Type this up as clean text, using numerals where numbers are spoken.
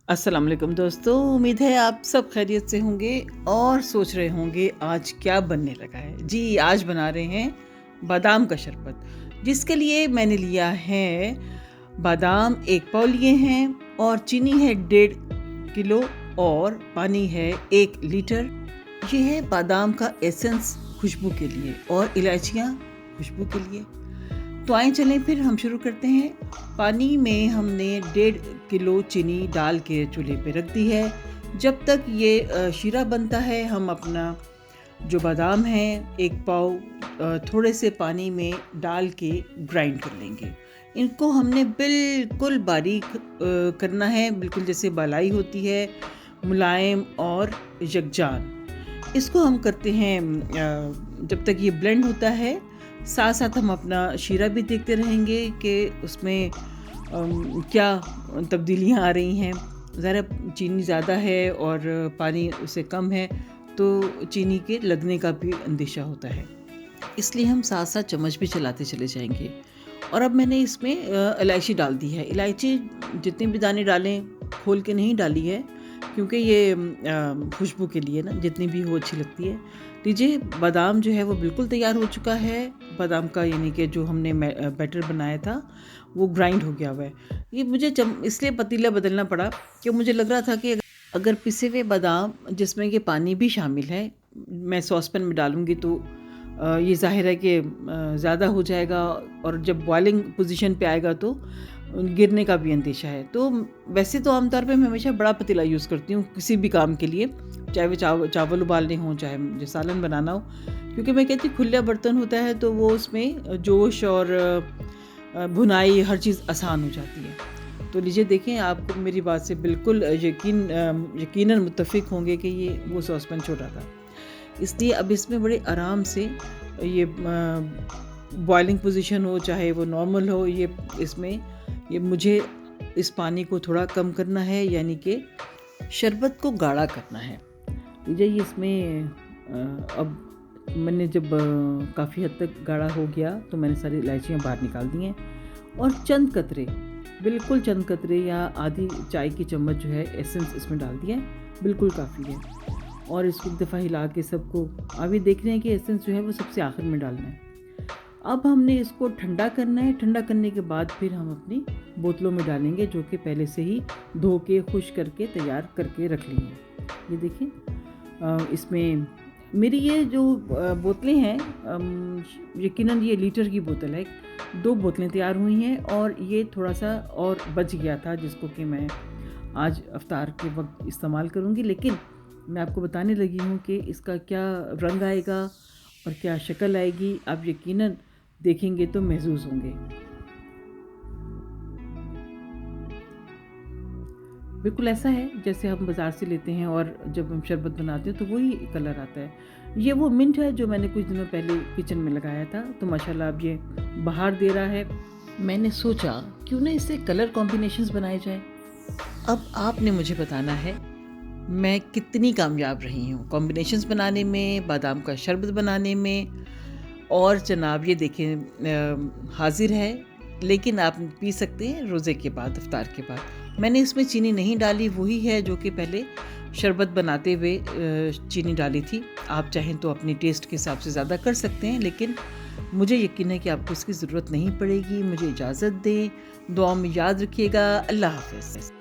अस्सलाम वालेकुम दोस्तों, उम्मीद है आप सब खैरियत से होंगे और सोच रहे होंगे आज क्या बनने लगा है। जी, आज बना रहे हैं बादाम का शरबत, जिसके लिए मैंने लिया है बादाम 1 पाव लिए हैं और चीनी है 1.5 किलो और पानी है 1 लीटर। ये है बादाम का एसेंस खुशबू के लिए और इलायचियाँ खुशबू के लिए। तो आइए चलें फिर हम शुरू करते हैं। पानी में हमने 1.5 किलो चीनी डाल के चूल्हे पे रख दी है। जब तक ये शीरा बनता है हम अपना जो बादाम है 1 पाव थोड़े से पानी में डाल के ग्राइंड कर लेंगे। इनको हमने बिल्कुल बारीक करना है, बिल्कुल जैसे बालाई होती है, मुलायम और यकजान। इसको हम करते हैं जब तक ये ब्लेंड होता है। साथ साथ हम अपना शीरा भी देखते रहेंगे कि उसमें क्या तब्दीलियाँ आ रही हैं। ज़रा चीनी ज़्यादा है और पानी उससे कम है तो चीनी के लगने का भी अंदेशा होता है, इसलिए हम साथ साथ चम्मच भी चलाते चले जाएंगे। और अब मैंने इसमें इलायची डाल दी है। इलायची जितने भी दाने डालें खोल के नहीं डाली है, क्योंकि ये खुशबू के लिए ना, जितनी भी हो अच्छी लगती है। लीजिए, बादाम जो है वो बिल्कुल तैयार हो चुका है। बादाम का यानी कि जो हमने बैटर बनाया था वो ग्राइंड हो गया हुआ है। ये मुझे इसलिए पतीला बदलना पड़ा कि मुझे लग रहा था कि अगर पिसे हुए बादाम जिसमें कि पानी भी शामिल है मैं सॉसपैन में डालूँगी तो ये ज़ाहिर है कि ज़्यादा हो जाएगा और जब बॉइलिंग पोजीशन पे आएगा तो गिरने का भी अंदेशा है। तो वैसे तो आमतौर पे मैं हमेशा बड़ा पतीला यूज़ करती हूँ किसी भी काम के लिए, चाहे वो चावल उबालने हों, चाहे मुझे सालन बनाना हो, क्योंकि मैं कहती हूँ खुला बर्तन होता है तो वो उसमें जोश और भुनाई हर चीज़ आसान हो जाती है। तो लीजिए देखें, आपको मेरी बात से बिल्कुल यकीनन मुत्तफ़िक होंगे कि ये वो सॉसपैन छोटा था। इसलिए अब इसमें बड़े आराम से ये बॉइलिंग पोजीशन हो चाहे वो नॉर्मल हो, ये मुझे इस पानी को थोड़ा कम करना है, यानी कि शरबत को गाढ़ा करना है। लीजिए इसमें अब मैंने जब काफ़ी हद तक गाढ़ा हो गया तो मैंने सारी इलायचियाँ बाहर निकाल दी हैं और चंद कतरे, बिल्कुल चंद कतरे या आधी चाय की चम्मच जो है एसेंस इसमें डाल दिया है, बिल्कुल काफ़ी है। और इसको एक दफ़ा हिला के सबको अभी देख रहे हैं कि एसेंस जो है वो सबसे आखिर में डालना है। अब हमने इसको ठंडा करना है। ठंडा करने के बाद फिर हम अपनी बोतलों में डालेंगे, जो कि पहले से ही धो के खुश करके तैयार करके रख ली हैं। ये देखिए, इसमें मेरी ये जो बोतलें हैं, यकीनन ये लीटर की बोतल है। 2 बोतलें तैयार हुई हैं और ये थोड़ा सा और बच गया था जिसको कि मैं आज अफ्तार के वक्त इस्तेमाल करूँगी। लेकिन मैं आपको बताने लगी हूँ कि इसका क्या रंग आएगा और क्या शक्ल आएगी, आप यकीनन देखेंगे तो महसूस होंगे। बिल्कुल ऐसा है जैसे हम बाज़ार से लेते हैं और जब हम शरबत बनाते हैं तो वही कलर आता है। ये वो मिंट है जो मैंने कुछ दिनों पहले किचन में लगाया था, तो माशाल्लाह अब ये बाहर दे रहा है। मैंने सोचा क्यों ना इससे कलर कॉम्बिनेशंस बनाए जाएं। अब आपने मुझे बताना है मैं कितनी कामयाब रही हूँ कॉम्बिनेशंस बनाने में, बादाम का शरबत बनाने में। और जनाब ये देखें, हाजिर है, लेकिन आप पी सकते हैं रोज़े के बाद, इफ्तार के बाद। मैंने इसमें चीनी नहीं डाली, वही है जो कि पहले शरबत बनाते हुए चीनी डाली थी। आप चाहें तो अपनी टेस्ट के हिसाब से ज़्यादा कर सकते हैं, लेकिन मुझे यकीन है कि आपको इसकी ज़रूरत नहीं पड़ेगी। मुझे इजाज़त दें, दुआ में याद रखिएगा। अल्लाह हाफ़िज़।